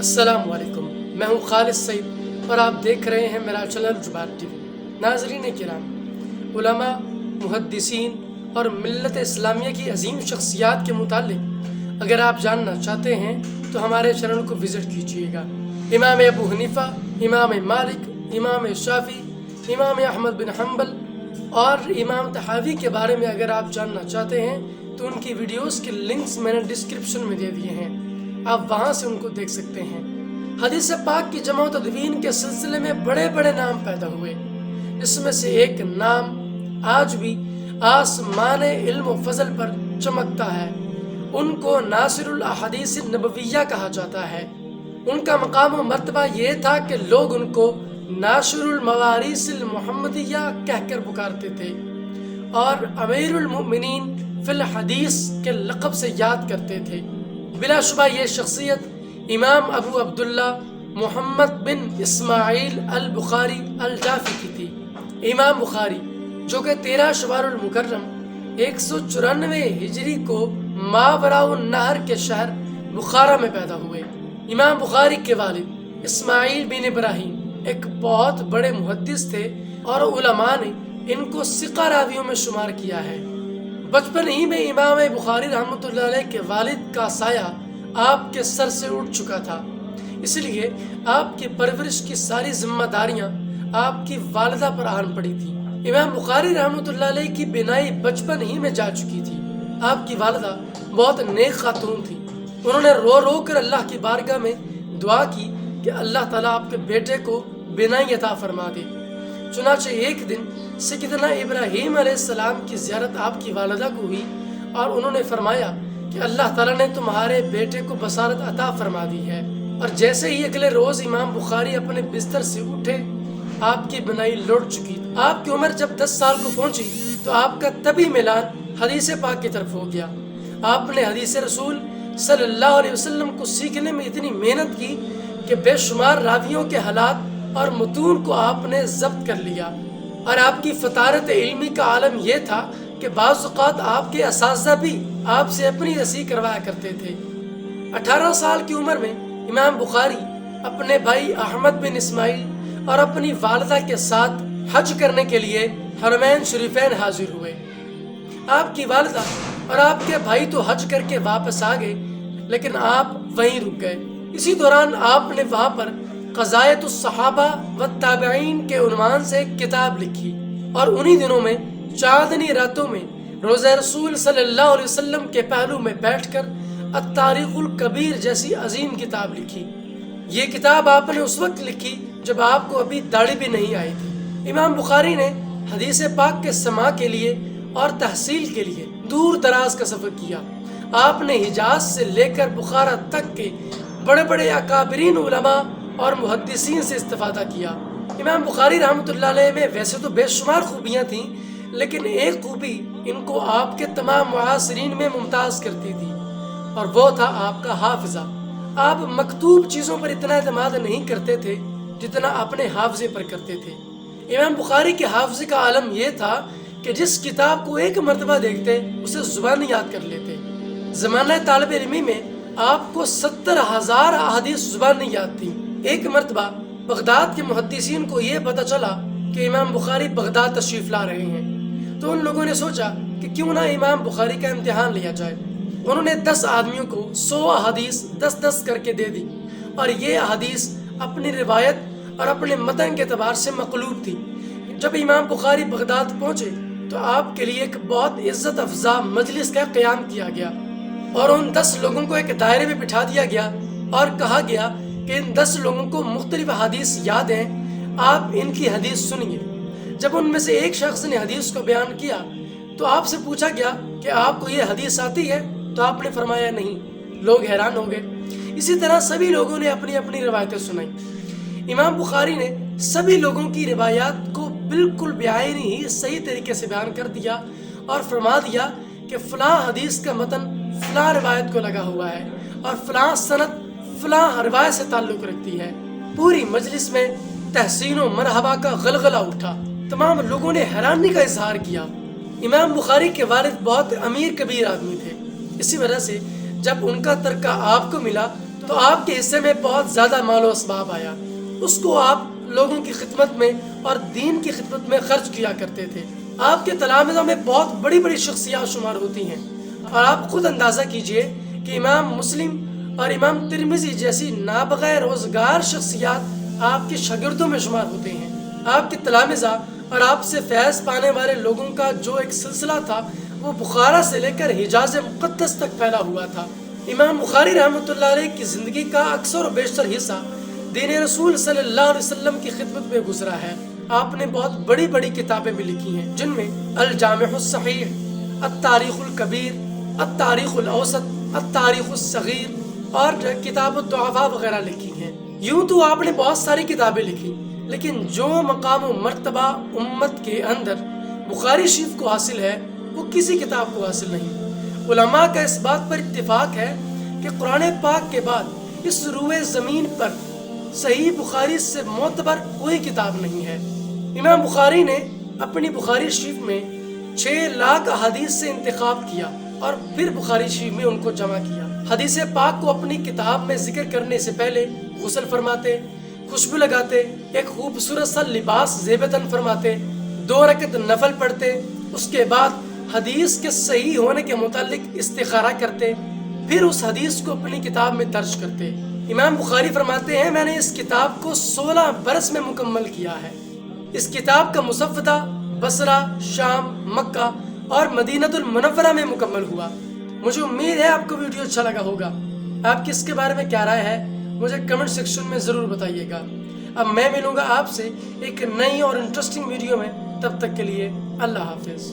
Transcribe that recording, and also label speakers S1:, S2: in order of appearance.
S1: السلام علیکم، میں ہوں خالد سعید اور آپ دیکھ رہے ہیں میرا چینل جبار ٹی وی۔ ناظرین کرام، علماء، محدثین اور ملت اسلامیہ کی عظیم شخصیات کے متعلق اگر آپ جاننا چاہتے ہیں تو ہمارے چینل کو وزٹ کیجیے گا۔ امام ابو حنیفہ، امام مالک، امام شافعی، امام احمد بن حنبل اور امام طحاوی کے بارے میں اگر آپ جاننا چاہتے ہیں تو ان کی ویڈیوز کے لنکس میں نے ڈسکرپشن میں دے دیے ہیں، آپ وہاں سے ان کو دیکھ سکتے ہیں۔ حدیث پاک کی جمع و تدوین کے سلسلے میں بڑے بڑے نام پیدا ہوئے، اس میں سے ایک نام آج بھی آسمان علم و فضل پر چمکتا ہے۔ ان کو ناصر الاحادیث النبویہ کہا جاتا ہے۔ ان کا مقام و مرتبہ یہ تھا کہ لوگ ان کو ناشر الموارث المحمدیہ کہہ کر پکارتے تھے اور امیر المؤمنین فی الحدیث کے لقب سے یاد کرتے تھے۔ بلا شبہ یہ شخصیت امام ابو عبداللہ محمد بن اسماعیل البخاری الجافی کی تھی۔ امام بخاری جو کہ 13 شوال المکرم 194 ہجری کو ماوراء النہر کے شہر بخارا میں پیدا ہوئے۔ امام بخاری کے والد اسماعیل بن ابراہیم ایک بہت بڑے محدث تھے اور علماء نے ان کو ثقہ راویوں میں شمار کیا ہے۔ بچپن ہی میں امام بخاری رحمۃ اللہ علیہ کے والد کا سایہ آپ کے سر سے اٹھ چکا تھا، اس لیے آپ کی پرورش کی ساری ذمہ داریاں آپ کی والدہ پر آن پڑی تھی۔ امام بخاری رحمۃ اللہ علیہ کی بینائی بچپن ہی میں جا چکی تھی۔ آپ کی والدہ بہت نیک خاتون تھی۔ انہوں نے رو رو کر اللہ کی بارگاہ میں دعا کی کہ اللہ تعالیٰ آپ کے بیٹے کو بینائی عطا فرما دے۔ چنانچہ ایک دن سیدنا ابراہیم علیہ السلام کی زیارت آپ کی والدہ کو ہوئی اور انہوں نے فرمایا کہ اللہ تعالیٰ نے تمہارے بیٹے کو بصارت عطا فرما دی ہے۔ اور جیسے ہی اگلے روز امام بخاری اپنے بستر سے اٹھے، آپ کی بینائی لوٹ چکی۔ آپ کی عمر جب 10 سال کو پہنچی تو آپ کا طبی میلان حدیث پاک کی طرف ہو گیا۔ آپ نے حدیث رسول صلی اللہ علیہ وسلم کو سیکھنے میں اتنی محنت کی کہ بے شمار راویوں کے حالات اور متون کو آپ نے ضبط کر لیا، اور آپ کی فطارت علمی کا عالم یہ تھا کہ بعض اوقات آپ کے اساتذہ بھی آپ سے اپنی رسی کروایا کرتے تھے۔ 18 سال کی عمر میں امام بخاری اپنے بھائی احمد بن اسماعیل اور اپنی والدہ کے ساتھ حج کرنے کے لیے حرمین شریفین حاضر ہوئے۔ آپ کی والدہ اور آپ کے بھائی تو حج کر کے واپس آ گئے، لیکن آپ وہیں رک گئے۔ اسی دوران آپ نے وہاں پر قضایت الصحابہ والتابعین کے عنوان سے ایک کتاب لکھی، اور انہی دنوں میں چاندنی راتوں میں روضہ رسول صلی اللہ علیہ وسلم کے پہلو میں بیٹھ کر التاریخ الکبیر جیسی عظیم کتاب لکھی۔ یہ کتاب آپ نے اس وقت لکھی جب آپ کو ابھی داڑھی بھی نہیں آئی تھی۔ امام بخاری نے حدیث پاک کے سماع کے لیے اور تحصیل کے لیے دور دراز کا سفر کیا۔ آپ نے حجاز سے لے کر بخارا تک کے بڑے بڑے اکابرین علماء اور محدثین سے استفادہ کیا۔ امام بخاری رحمۃ اللہ علیہ میں ویسے تو بے شمار خوبیاں تھیں، لیکن ایک خوبی ان کو آپ کے تمام معاصرین میں ممتاز کرتی تھی، اور وہ تھا آپ کا حافظہ۔ آپ مکتوب چیزوں پر اتنا اعتماد نہیں کرتے تھے جتنا اپنے حافظے پر کرتے تھے۔ امام بخاری کے حافظے کا عالم یہ تھا کہ جس کتاب کو ایک مرتبہ دیکھتے اسے زبان یاد کر لیتے۔ زمانہ طالب علمی میں آپ کو 70,000 احادیث زبان نہیں یاد تھی۔ ایک مرتبہ بغداد کے محدثین کو یہ پتہ چلا کہ امام بخاری بغداد تشریف لا رہے ہیں، تو ان لوگوں نے سوچا کہ کیوں نہ امام بخاری کا امتحان لیا جائے۔ انہوں نے 10 آدمیوں کو 100 احادیث 10 کر کے دے دی، اور یہ احادیث اپنی روایت اور اپنے متن کے اعتبار سے مقلوب تھی۔ جب امام بخاری بغداد پہنچے تو آپ کے لیے ایک بہت عزت افزا مجلس کا قیام کیا گیا، اور ان 10 لوگوں کو ایک دائرے میں بٹھا دیا گیا اور کہا گیا کہ ان 10 لوگوں کو مختلف حدیث یاد ہیں، آپ ان کی حدیث سنیے۔ جب ان میں سے ایک شخص نے حدیث کو بیان کیا تو آپ سے پوچھا گیا کہ آپ کو یہ حدیث آتی ہے؟ تو آپ نے فرمایا نہیں۔ لوگ حیران ہو گئے۔ اسی طرح سبھی لوگوں نے اپنی اپنی روایتیں سنائیں۔ امام بخاری نے سبھی لوگوں کی روایات کو بالکل بعینی ہی صحیح طریقے سے بیان کر دیا اور فرما دیا کہ فلاں حدیث کا متن فلاں روایت کو لگا ہوا ہے اور فلاں سند فلاں روایت سے تعلق رکھتی ہے۔ پوری مجلس میں تحسین و مرحبا کا غلغلہ اٹھا۔ تمام لوگوں نے حیرانی کا اظہار کیا۔ امام بخاری کے والد بہت امیر کبیر آدمی تھے، اسی وجہ سے جب ان کا ترکہ آپ کو ملا تو آپ کے حصے میں بہت زیادہ مال و اسباب آیا، اس کو آپ لوگوں کی خدمت میں اور دین کی خدمت میں خرچ کیا کرتے تھے۔ آپ کے تلامذہ میں بہت بڑی بڑی شخصیات شمار ہوتی ہیں، اور آپ خود اندازہ کیجئے کہ امام مسلم اور امام ترمذی جیسی نابغہ روزگار شخصیات آپ کے شاگردوں میں شمار ہوتے ہیں۔ آپ کے تلامذہ اور آپ سے فیض پانے والے لوگوں کا جو ایک سلسلہ تھا وہ بخارا سے لے کر حجاز مقدس تک پھیلا ہوا تھا۔ امام بخاری رحمۃ اللہ علیہ کی زندگی کا اکثر و بیشتر حصہ دین رسول صلی اللہ علیہ وسلم کی خدمت میں گزرا ہے۔ آپ نے بہت بڑی بڑی کتابیں بھی لکھی ہیں، جن میں الجامع الصحیح، التاریخ الکبیر، التاریخ الاوسط، التاریخ الصغیر اور کتاب الضعفاء وغیرہ لکھی ہیں۔ یوں تو آپ نے بہت ساری کتابیں لکھی، لیکن جو مقام و مرتبہ امت کے اندر بخاری شریف کو حاصل ہے وہ کسی کتاب کو حاصل نہیں۔ علماء کا اس بات پر اتفاق ہے کہ قرآن پاک کے بعد اس روئے زمین پر صحیح بخاری سے معتبر کوئی کتاب نہیں ہے۔ امام بخاری نے اپنی بخاری شریف میں 6 لاکھ احادیث سے انتخاب کیا اور پھر بخاری شریف میں ان کو جمع کیا۔ حدیث پاک کو اپنی کتاب میں ذکر کرنے سے پہلے غسل فرماتے، خوشبو لگاتے، ایک خوبصورت سا لباس زیب تن فرماتے، 2 رکعت نفل پڑھتے، اس کے بعد حدیث کے صحیح ہونے کے متعلق استخارہ کرتے، پھر اس حدیث کو اپنی کتاب میں درج کرتے۔ امام بخاری فرماتے ہیں میں نے اس کتاب کو 16 برس میں مکمل کیا ہے۔ اس کتاب کا مسودہ بصرہ، شام، مکہ اور مدینہ المنورہ میں مکمل ہوا۔ مجھے امید ہے آپ کو ویڈیو اچھا لگا ہوگا۔ آپ کی اس کے بارے میں کیا رائے ہے مجھے کمنٹ سیکشن میں ضرور بتائیے گا۔ اب میں ملوں گا آپ سے ایک نئی اور انٹرسٹنگ ویڈیو میں، تب تک کے لیے اللہ حافظ۔